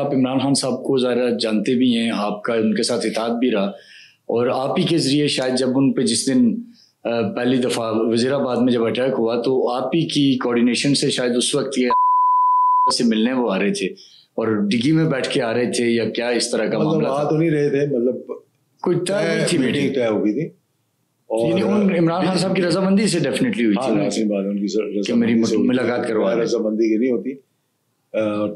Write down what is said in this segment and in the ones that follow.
आप इमरान खान साहब को ज़रा जानते भी हैं, आपका उनके साथ इताअत भी रहा, और आप ही के ज़रिए शायद जब उन पे जिस दिन पहली दफ़ा वज़ीराबाद में जब अटैक हुआ तो आप ही की कोऑर्डिनेशन से शायद उस वक्त ये से मिलने वो आ रहे थे और डिग्गी में बैठ के आ रहे थे, या क्या इस तरह का मामला था? तो नहीं रहे थे, मतलब कोई तय थी, मीटिंग तय हो गई थी और इमरान खान साहब की रजामंदी से डेफिनेटली हुई थी कि मेरी मुलाकात करवा, रजामंदी की नहीं होती।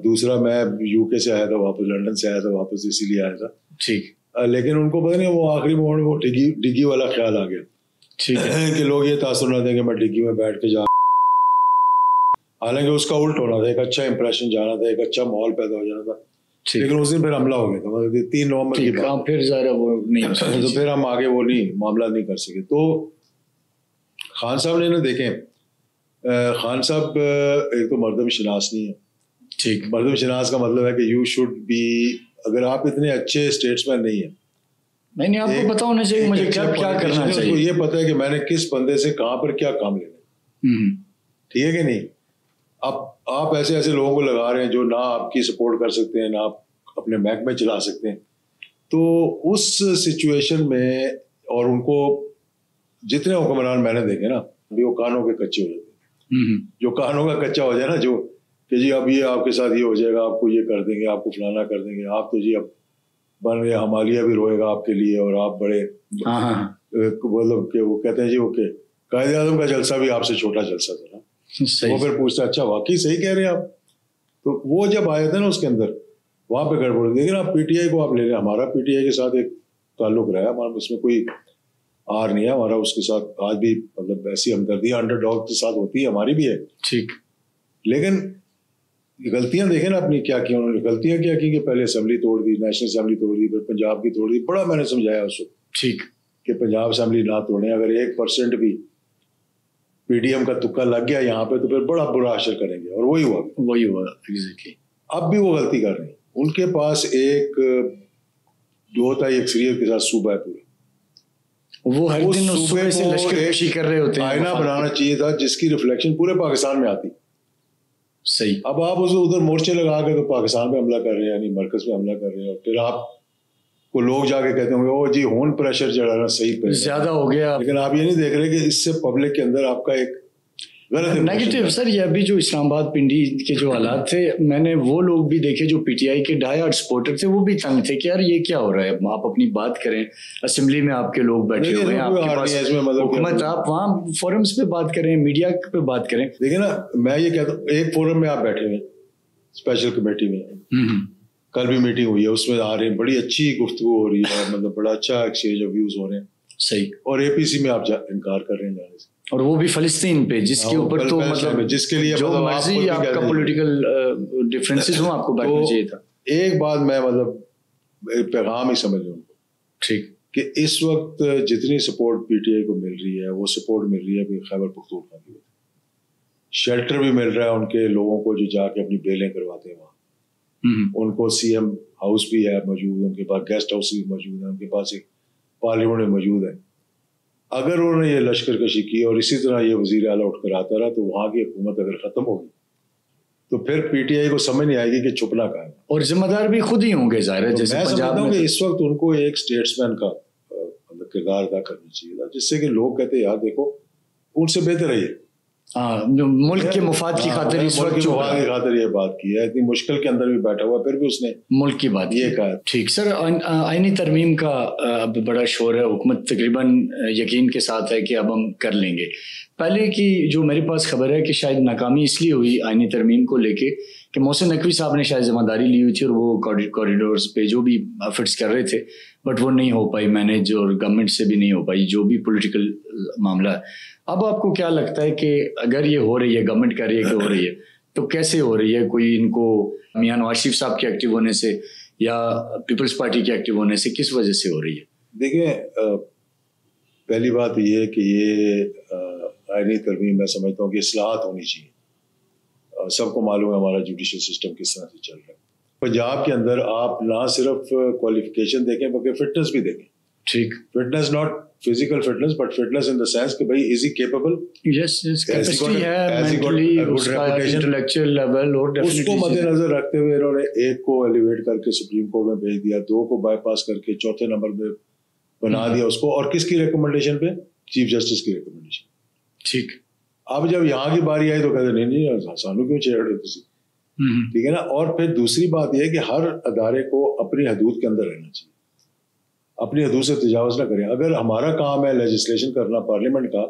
दूसरा मैं यूके से आया था वापस, लंदन से आया था वापस, इसीलिए आया था। ठीक। लेकिन उनको पता नहीं वो आखिरी मोमेंट में वो डिग्गी वाला ख्याल आ गया। ठीक है कि लोग ये तासुर ना दें कि मैं डिग्गी में बैठ के जा, हालांकि उसका उल्ट होना था, एक अच्छा इंप्रेशन जाना था, एक अच्छा माहौल पैदा हो जाना था। लेकिन उस दिन फिर हमला हो गया था, मतलब 3 नवंबर की बात, फिर ज़रा वो नहीं तो फिर हम आगे वो नहीं मामला नहीं कर सके। तो खान साहब ने देखें, खान साहब एक तो मर्दम शनास नहीं है। ठीक। मर्दम शनास का मतलब है कि यू शुड बी, अगर आप इतने अच्छे स्टेट्समैन नहीं है, नहीं आपको पता होना चाहिए मुझे क्या करना चाहिए, तो ये पता है कि मैंने किस बंदे से कहां पर क्या काम लेना, ठीक है कि नहीं। अब आप ऐसे ऐसे लोगों को लगा रहे हैं जो ना आपकी सपोर्ट कर सकते हैं, ना आप अपने महकमे चला सकते हैं। तो उस सिचुएशन में, और उनको जितने हुक्मरान मैंने देखे ना, अभी वो कानों के कच्चे हो जाते हैं। जो कानों का कच्चा हो जाए ना, जो कि जी अब ये आपके साथ ये हो जाएगा, आपको ये कर देंगे, आपको फलाना कर देंगे, आप तो जी अब बन रहे, हमालिया भी रोएगा आपके लिए, और आप बड़े मतलब कि वो कहते हैं जी ओके, कायदे आज़म का जलसा भी आपसे छोटा जलसा था ना। वो फिर पूछता अच्छा वाकई सही कह रहे हैं आप। तो वो जब आए थे ना उसके अंदर, वहां पे गड़बड़। लेकिन आप पीटीआई को आप ले रहे हैं, हमारा पीटीआई के साथ एक ताल्लुक रहा है हमारा, उसमें कोई आर नहीं है हमारा उसके साथ आज भी, मतलब ऐसी हमदर्दी अंडरडॉग के साथ होती है, हमारी भी है। ठीक। लेकिन गलतियां देखें ना अपनी, क्या की उन्होंने, गलतियां क्या की कि पहले असेंबली तोड़ दी, नेशनल असेंबली तोड़ दी, फिर पंजाब की तोड़ दी। बड़ा मैंने समझाया उस वक्त, ठीक, कि पंजाब असेंबली ना तोड़ें, अगर 1% भी पीडीएम का तुक्का लग गया यहाँ पे तो फिर बड़ा बुरा असर करेंगे, और वही हुआ एग्जैक्टली। अब भी वो गलती कर रहे हैं। उनके पास एक जो होता है अक्सरियत के साथ सूबा है पूरा, वो हर दिन उस सूबे से लश्करकशी कर रहे होते हैं। आईना बनाना चाहिए था जिसकी रिफ्लेक्शन पूरे पाकिस्तान में आती। सही। अब आप उधर मोर्चे लगा के तो पाकिस्तान पे हमला कर रहे हैं, यानी मरकज पे हमला कर रहे हैं, और फिर आप को लोग जाके कहते होंगे ओ जी होन प्रेशर चढ़ाना सही पे ज्यादा हो गया। लेकिन आप ये नहीं देख रहे कि इससे पब्लिक के अंदर आपका एक गलत नेगेटिव। सर ये अभी जो इस्लामाबाद पिंडी के जो हालात थे, मैंने वो लोग भी देखे जो पीटीआई के डायहार्ड सपोर्टर थे, वो भी तंग थे कि यार ये क्या हो रहा है, आप अपनी बात करें, असेंबली में आपके लोग बैठे हुए हैं, आपके पास हुकूमत, आप वहाँ फोरम्स पे बात करें, मीडिया पे बात करें। देखिए ना, मैं ये कहता हूँ एक फोरम में आप बैठे हुए स्पेशल कमेटी में, कल भी मीटिंग हुई है, उसमें आ रहे हैं, बड़ी अच्छी गुफ्तगू हो रही है, मतलब बड़ा अच्छा एक्सचेंज ऑफ व्यूज हो रहे हैं। सही। और एपीसी में आप इनकार कर रहे हैं जाने से, और वो भी फिलिस्तीन पे, जिसके ऊपर तो मतलब जिसके लिए जो मर्जी आपका पॉलिटिकल डिफरेंसेस हो, आपको बैठना चाहिए था। एक बात मैं मतलब पैगाम ही समझ लूँ, ठीक, कि इस वक्त जितनी सपोर्ट पीटीआई को मिल रही है, वो सपोर्ट मिल रही है खैबर पख्तूनख्वा की। शेल्टर भी मिल रहा है उनके लोगों को जो जाके अपनी बेलें करवाते हैं वहाँ। उनको सीएम हाउस भी है मौजूद, उनके पास गेस्ट हाउस भी मौजूद है, उनके पास एक पार्लियामेंट में मौजूद है। अगर उन्होंने ये लश्कर कशी की और इसी तरह ये वजीर आला उठ कर आता रहा, तो वहाँ की हुकूमत अगर खत्म होगी तो फिर पीटीआई को समझ नहीं आएगी कि छुपना कहाँ है, और जिम्मेदार भी खुद ही होंगे जाहिर है। तो मैं समझता हूँ कि इस वक्त उनको एक स्टेट्समैन का किरदार अदा करना चाहिए था, जिससे कि लोग कहते यार देखो उनसे बेहतर है ये, मुल्क के मुफाद की खातिर, इस वक्त की खातिर ये बात की है, इतनी मुश्किल के अंदर भी बैठा हुआ, फिर भी उसने मुल्क की बात ये कहा। ठीक। सर आईनी तरमीम का अब बड़ा शोर है, हुकूमत तकरीबन यकीन के साथ है कि अब हम कर लेंगे। पहले की जो मेरे पास खबर है कि शायद नाकामी इसलिए हुई आईनी तरमीम को लेके कि मोहसिन नकवी साहब ने शायद जिम्मेदारी ली हुई थी और वो कॉरिडोर्स पे जो भी एफर्ट्स कर रहे थे, बट वो नहीं हो पाई मैनेज, और गवर्नमेंट से भी नहीं हो पाई, जो भी पॉलिटिकल मामला है। अब आपको क्या लगता है कि अगर ये हो रही है, गवर्नमेंट कह रही है कि हो रही है, तो कैसे हो रही है? कोई इनको मियां नवाज शरीफ साहब के एक्टिव होने से या पीपल्स पार्टी के एक्टिव होने से, किस वजह से हो रही है? देखिए, पहली बात ये है कि ये आईनी तरमीम मैं समझता हूँ कि इस्लाहत होनी चाहिए। सबको मालूम है हमारा जुडिशल सिस्टम किस तरह से चल रहा है। पंजाब के अंदर आप ना सिर्फ क्वालिफिकेशन देखें बल्कि फिटनेस भी देखें। ठीक। Fitness not physical fitness but fitness in the sense कि भाई is he capable, yes capacity है, मेंटली उसका इंटेलेक्चुअल लेवल, और उसको मद्देनजर रखते हुए इन्होंने एक को एलिवेट करके सुप्रीम कोर्ट में भेज दिया, 2 को बाईपास करके चौथे नंबर पे बना दिया उसको, और किसकी रिकमेंडेशन पे? चीफ जस्टिस की रिकमेंडेशन। ठीक, अब जब यहाँ की बारी आई तो कहते नहीं नहीं सानू क्यों छेड़ रहे तुसी, ठीक है ना। और फिर दूसरी बात यह है कि हर अदारे को अपनी हदूद के अंदर रहना चाहिए, अपनी हदूद से तजावुज ना करें। अगर हमारा काम है लेजिस्लेशन करना पार्लियामेंट का,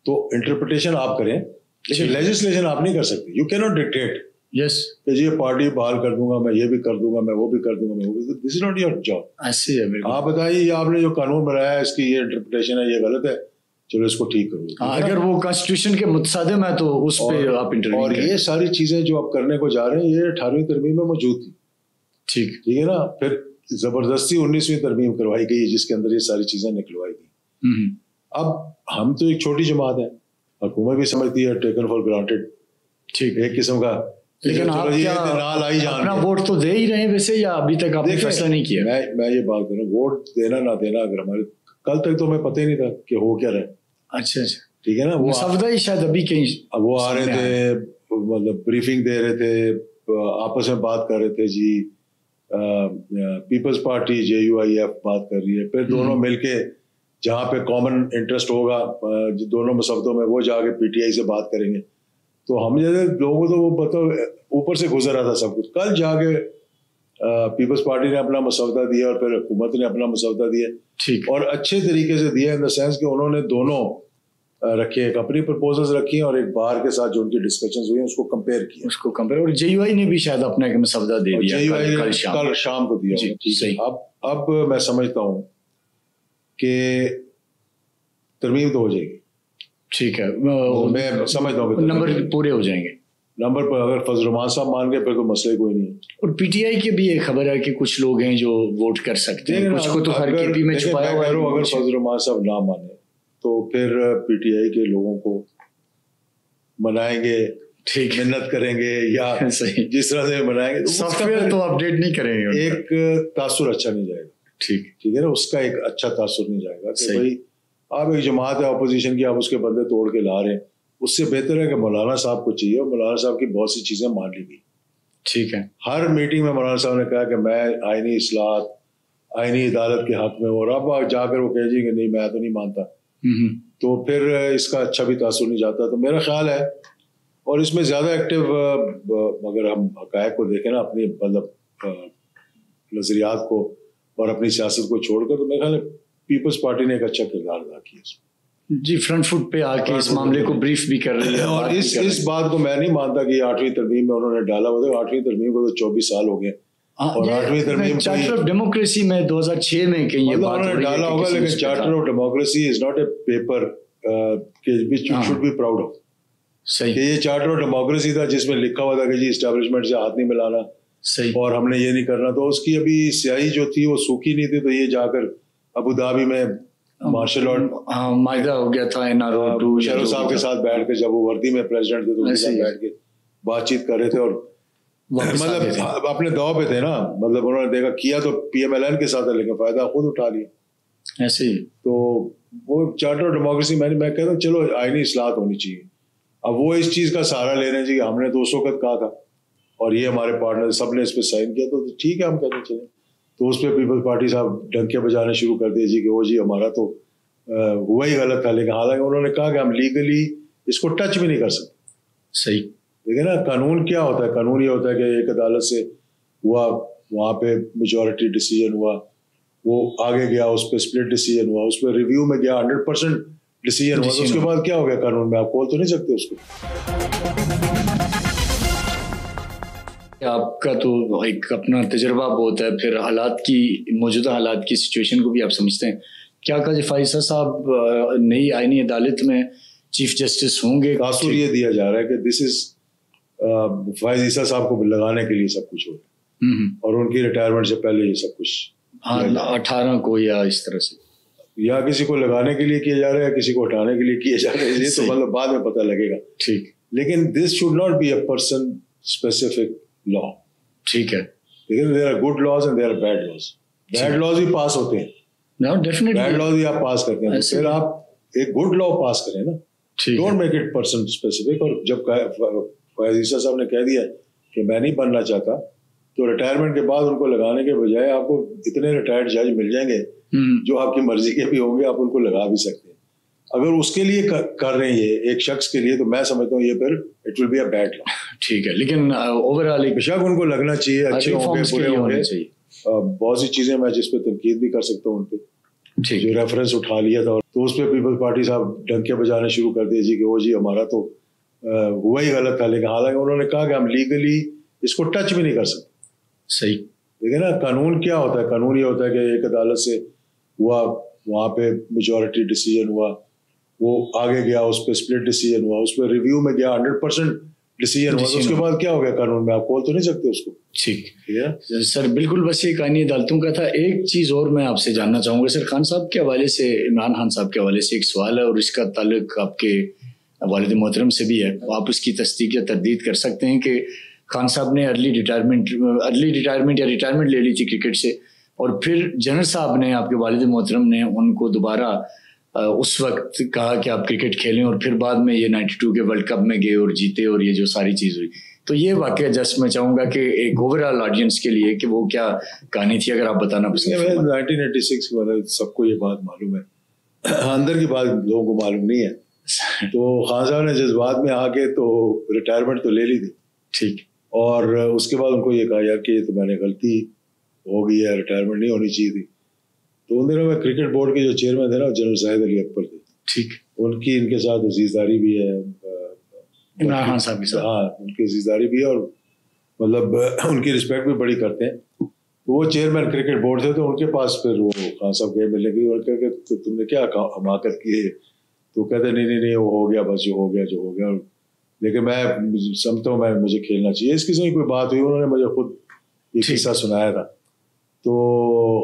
तो इंटरप्रिटेशन आप करें, लेकिन लेजिस्लेशन आप नहीं कर सकते। You can not dictate yes कि ये पार्टी बहाल कर दूंगा, मैं ये भी कर दूंगा, मैं वो भी कर दूंगा, मैं वो भी। This is not your job. ऐसे है, बिल्कुल। आप बताइए, ये आपने जो कानून बनाया है इसकी ये इंटरप्रिटेशन है, ये गलत है, चलो इसको ठीक करो। अगर वो कॉन्स्टिट्यूशन के मुतसादिम है तो उस पे आप इंटरव्यू। और ये सारी चीजें जो आप करने को जा रहे हैं ये 18वीं तरमीम में मौजूद थी, ठीक है ना। फिर जबरदस्ती 19वीं तरमीम करवाई गई जिसके अंदर ये सारी चीजें निकलवाई गई। अब हम तो एक छोटी जमात है, हुकूमत भी समझती है टेकन फॉर ग्रांटेड, ठीक, एक किस्म का। लेकिन आप क्या अपना वोट तो दे ही रहे हैं वैसे, या अभी तक आपने फैसला नहीं किया? मैं ये बात करूँ, वोट देना ना देना, अगर हमारे कल तक तो हमें पता ही नहीं था कि हो क्या रहा है। अच्छा, ठीक है ना। वो सफदा ही शायद अभी कहीं वो आ रहे थे, मतलब ब्रीफिंग दे रहे थे, आपस में बात कर रहे थे जी, पीपल्स पार्टी JUIF बात कर रही है, फिर दोनों मिलके जहाँ पे कॉमन इंटरेस्ट होगा दोनों मसौदों में, वो जाके PTI से बात करेंगे। तो हम जैसे लोगों को तो वो बताओ ऊपर से गुजर रहा था सब कुछ। कल जाके पीपल्स पार्टी ने अपना मसौदा दिया और फिर हुकूमत ने अपना मसौदा दिया, ठीक, और अच्छे तरीके से दिया, इन द सेंस कि उन्होंने दोनों रखे, एक अपनी प्रपोजल्स रखी और एक बाहर के साथ जो उनकी डिस्कशंस हुई उसको कंपेयर किया, और JUI ने भी शायद अपना एक मसौदा दे दिया, JUI कल शाम को दिया। ठीक, अब मैं समझता हूँ कि तरमीम तो हो जाएगी, ठीक है, मैं समझता हूँ नंबर पूरे हो जाएंगे। नंबर पर अगर फजल रहमान साहब मान गए फिर तो मसले कोई नहीं है। और PTI की भी एक खबर है कि कुछ लोग हैं जो वोट कर सकते हैं, कुछ को तो हर KP में छुपाया हुआ है। अगर फजल रहमान साहब ना माने तो फिर PTI के लोगों को मनाएंगे, ठीक, मिन्नत करेंगे या जिस तरह से मनाएंगे, सॉफ्टवेयर तो अपडेट नहीं करेंगे, एक तासुर अच्छा नहीं जाएगा। ठीक है ना, उसका एक अच्छा तासुर नहीं जाएगा कि भाई आप एक जमात है अपोजिशन की, आप उसके बंदे तोड़ के ला रहे हैं। उससे बेहतर है कि मौलाना साहब को चाहिए, और मौलाना साहब की बहुत सी चीजें मान ली गई, ठीक है। हर मीटिंग में मौलाना साहब ने कहा कि मैं आईनी इस्लाहत, आईनी अदालत के हक में, और अब जाकर वो कह जी कि नहीं मैं तो नहीं मानता, तो फिर इसका अच्छा भी तासुर नहीं जाता। तो मेरा ख्याल है, और इसमें ज्यादा एक्टिव अगर हम हकायक को देखें ना, अपनी मतलब नजरियात को और अपनी सियासत को छोड़कर, तो मेरा ख्याल है पीपल्स पार्टी ने एक अच्छा किरदार अदा किया जी, फ्रंट फुट पे आके इस मामले को ब्रीफ भी कर रही है। और इस बात को मैं नहीं मानता कि 8वीं तरमीम में उन्होंने डाला हुआ था। 8वीं तरमीम को तो 24 साल हो गए, और 8वीं तरमीम चार्टर ऑफ डेमोक्रेसी में 2006 में कहीं ये बात उन्होंने डाला होगा, लेकिन charter of democracy is not a paper which you should be proud of. सही, ये चार्टर ऑफ डेमोक्रेसी था जिसमें लिखा हुआ था कि जी एस्टैब्लिशमेंट से हाथ नहीं मिलाना, सही, और हमने ये नहीं करना। तो उसकी अभी स्याही जो थी वो सूखी नहीं थी, तो ये जाकर अबू धाबी में मार्शल आर्ट मायदा हो गया था, NRO शरीफ साहब के साथ बैठ के, जब वो वर्दी में प्रेसिडेंट थे तो उनके साथ बैठ के बातचीत कर रहे थे, और मतलब अपने दौर पे थे ना, मतलब उन्होंने देखा किया तो PMLN के साथ है, लेकिन फायदा खुद उठा लिया ऐसे ही। तो वो चार्टर ऑफ डेमोक्रेसी मैं कहता हूँ चलो आईनी इस्लाहत होनी चाहिए। अब वो इस चीज का सहारा ले रहे हैं जी, हमने तो उस वक्त कहा था और ये हमारे पार्टनर सबने इस पर साइन किया, तो ठीक है हम कहते चले। तो उस पर पीपल्स पार्टी साहब डंके बजाने शुरू कर दिए जी कि वो जी हमारा तो हुआ ही गलत था, लेकिन हालांकि उन्होंने कहा कि हम लीगली इसको टच भी नहीं कर सकते। सही, देखिए ना कानून क्या होता है, कानून ये होता है कि एक अदालत से हुआ, वहाँ पे मेजॉरिटी डिसीजन हुआ, वो आगे गया, उस पर स्प्लिट डिसीजन हुआ, उस पर रिव्यू में गया, 100% डिसीजन हुआ, तो उसके बाद क्या हो गया कानून में, आप खोल तो नहीं सकते उसको। आपका तो एक अपना तजर्बा बहुत है, फिर हालात की, मौजूदा हालात की सिचुएशन को भी आप समझते हैं। क्या कहा फाइजा साहब नई आईनी अदालत में चीफ जस्टिस होंगे? तासुर ये दिया जा रहा है कि दिस इज फाइजा साहब को लगाने के लिए सब कुछ हो रहा है, और उनकी रिटायरमेंट से पहले ये सब कुछ 18 को या इस तरह से, या किसी को लगाने के लिए किया जा रहा है, किसी को हटाने के लिए किया जा रहा है, ये तो मतलब बाद में पता लगेगा। ठीक, लेकिन this should not be a person specific law. ठीक है, लेकिन there are good laws and there are bad laws. Bad laws भी पास होते हैं, डेफिनेटली बैड लॉ भी आप पास करते हैं, तो फिर आप एक गुड लॉ पास करें ना, don't make it person specific. और जब फैज ईसा साहब ने कह दिया कि मैं नहीं बनना चाहता, तो रिटायरमेंट के बाद उनको लगाने के बजाय आपको इतने रिटायर्ड जज मिल जाएंगे जो आपकी मर्जी के भी होंगे, आप उनको लगा भी सकते हैं। अगर उसके लिए कर रहे हैं ये एक शख्स के लिए, तो मैं समझता हूँ ये फिर it will be a bad law. ठीक है, लेकिन ओवरऑल बेशक उनको लगना चाहिए, अच्छे होंगे बुरे होंगे, बहुत सी चीजें मैं जिस पे तनकीद भी कर सकता हूँ उन पे, जो रेफरेंस उठा लिया था तो उस पर पीपल्स पार्टी साहब डंके बजाने शुरू कर दिए जी कि वो जी हमारा तो हुआ ही गलत था, लेकिन हालांकि उन्होंने कहा कि हम लीगली इसको टच भी नहीं कर सकते। सही, देखिए ना, कानून क्या होता है? कानून ये होता है कि एक अदालत से हुआ, वहाँ पे मेजॉरिटी डिसीजन हुआ, वो आगे गया, उस पर स्प्लिट डिसीजन हुआ, उस पर रिव्यू में गया, 100% डिसीजन हुआ, तो उसके बाद क्या हो गया? कानून में आप खोल तो नहीं सकते उसको। ठीक है सर, बिल्कुल। बस ये कहानी अदालतों का था। एक चीज और मैं आपसे जानना चाहूंगा सर, खान साहब के हवाले से, इमरान खान साहब के हवाले से एक सवाल है और इसका ताल्लुक आपके वालिद मोहतरम से भी है। आप उसकी तस्दीक या तरदीद कर सकते हैं कि खान साहब ने अर्ली रिटायरमेंट या रिटायरमेंट ले ली थी क्रिकेट से, और फिर जनरल साहब ने, आपके वालिद मोहतरम ने उनको दोबारा उस वक्त कहा कि आप क्रिकेट खेलें, और फिर बाद में ये 92 के वर्ल्ड कप में गए और जीते, और ये जो सारी चीज़ हुई, तो ये वाकया जस्ट मैं चाहूँगा कि एक ओवरऑल ऑडियंस के लिए कि वो क्या कहानी थी, अगर आप बताना पसंद करें। 1986 के बाद सबको ये बात मालूम है, अंदर की बात लोगों को मालूम नहीं है। तो खान साहब ने जज्बात में आके तो रिटायरमेंट तो ले ली थी, ठीक, और उसके बाद उनको ये कहा यार कि तो मैंने गलती हो गई है, रिटायरमेंट नहीं होनी चाहिए थी। तो उन दिनों में क्रिकेट बोर्ड के जो चेयरमैन थे ना, जनरल जाहिद अली अकबर थे, ठीक, उनकी इनके साथ अजीजदारी भी है, इमरान खान साहब के साथ, हाँ, उनकी अजीजदारी भी है, और मतलब उनकी रिस्पेक्ट भी बड़ी करते हैं। तो वो चेयरमैन क्रिकेट बोर्ड थे, तो उनके पास फिर वो खान साहब गए मिलने के लिए, और कहा कि तुमने क्या हमाकत की है? तो कहते नहीं वो हो गया, बस जो हो गया, लेकिन मैं समझता हूँ मुझे खेलना चाहिए। इस किस्म की कोई बात हुई, उन्होंने मुझे खुद ये किस्सा सुनाया था। तो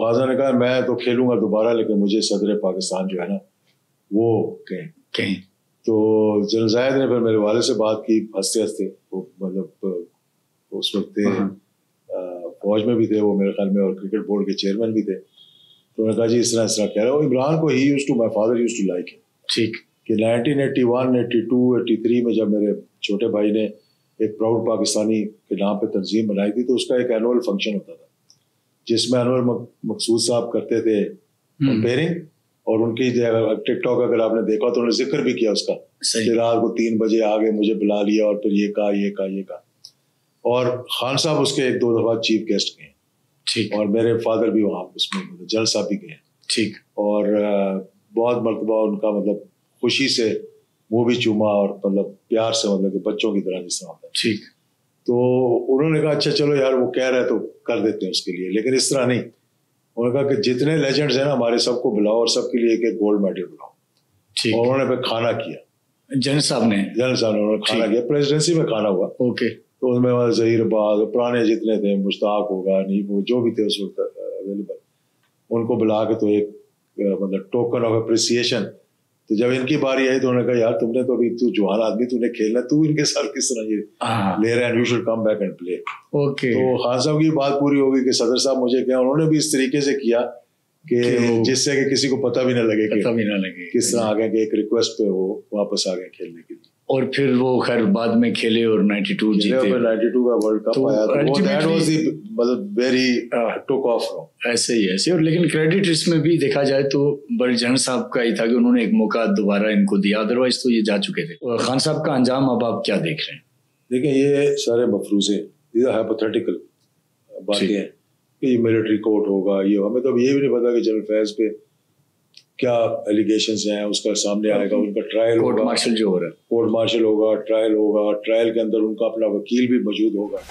खाजा ने कहा मैं तो खेलूंगा दोबारा, लेकिन मुझे सदर पाकिस्तान जो है ना वो कहें। तो जनरल जाहिद ने फिर मेरे वाले से बात की, हंसते हंसते, वो मतलब उस वक्त फौज में भी थे वो मेरे ख्याल में, और क्रिकेट बोर्ड के चेयरमैन भी थे। तो उन्होंने कहा जी इस तरह कह रहा हूँ इमरान को, he used to, my father used to like him, ठीक, कि 1981, 82, 83 में जब मेरे छोटे भाई ने एक प्राउड पाकिस्तानी के नाम पे तंजीम बनाई थी, तो उसका एक एनुअल फंक्शन होता था जिसमें अनवर मकसूद साहब करते थे कंपेयरिंग, और उनकी टिकटॉक अगर आपने देखा तो उन्होंने जिक्र भी किया उसका कि रात को 3 बजे आगे मुझे बुला लिया और फिर ये कहा। और खान साहब उसके 1-2 दफा चीफ गेस्ट गए, ठीक, और मेरे फादर भी वहाँ उसमें जनरल साहब भी गए, ठीक, और बहुत मरतबा उनका मतलब खुशी से मुंह भी चूमा, और मतलब प्यार से, मतलब कि बच्चों की तरह जिस तरह होता है, ठीक। तो उन्होंने कहा अच्छा चलो यार वो कह रहे तो कर देते हैं उसके लिए, लेकिन इस तरह नहीं। उन्होंने कहा कि जितने लेजेंड्स हैं ना हमारे, सबको बुलाओ और सबके लिए एक गोल्ड मेडल बुलाओ, ठीक। और उन्होंने फिर खाना किया, जनरल साहब ने उन्होंने खाना किया, प्रेसिडेंसी में खाना हुआ, ओके। तो उसमें जहीर बाग, पुराने जितने थे, मुश्ताक होगा, नहीं वो जो भी थे उस वक्त अवेलेबल, उनको बुला के तो एक मतलब टोकन ऑफ अप्रिसिएशन। तो जब इनकी बारी आई तो उन्होंने कहा यार तुमने तो अभी, तू जवान आदमी, तूने खेलना, तू इनके साथ किस तरह ये ले रहा है, you should come back and play, okay. तो खान साहब की बात पूरी हो गई कि सदर साहब मुझे क्या, उन्होंने भी इस तरीके से किया कि जिससे कि किसी को पता भी ना लगे किस तरह आ गए, कि एक रिक्वेस्ट पे वो वापस आ गए खेलने के लिए। और फिर वो खैर बाद में खेले और 92 जीते, 92 का वर्ल्ड कप आया, तो दैट वाज द मतलब वेरी टुक ऑफ ऐसे ही। और लेकिन क्रेडिट इसमें भी देखा जाए तो बड़े जनरल साहब का ही था कि उन्होंने एक मौका दोबारा इनको दिया, अदरवाइज तो ये जा चुके थे। और खान साहब का अंजाम अब आप क्या देख रहे हैं? देखिए ये सारे मफरूज़े, ये हाइपोथेटिकल बातें हैं कि मिलिट्री कोर्ट होगा, ये हमें तो अब ये भी नहीं पता कि जनरल फैज पे क्या एलिगेशंस हैं, उसका सामने आएगा, उनका ट्रायल होगा, कोर्ट मार्शल जो हो रहा है, कोर्ट मार्शल होगा, ट्रायल होगा, ट्रायल के अंदर उनका अपना वकील भी मौजूद होगा।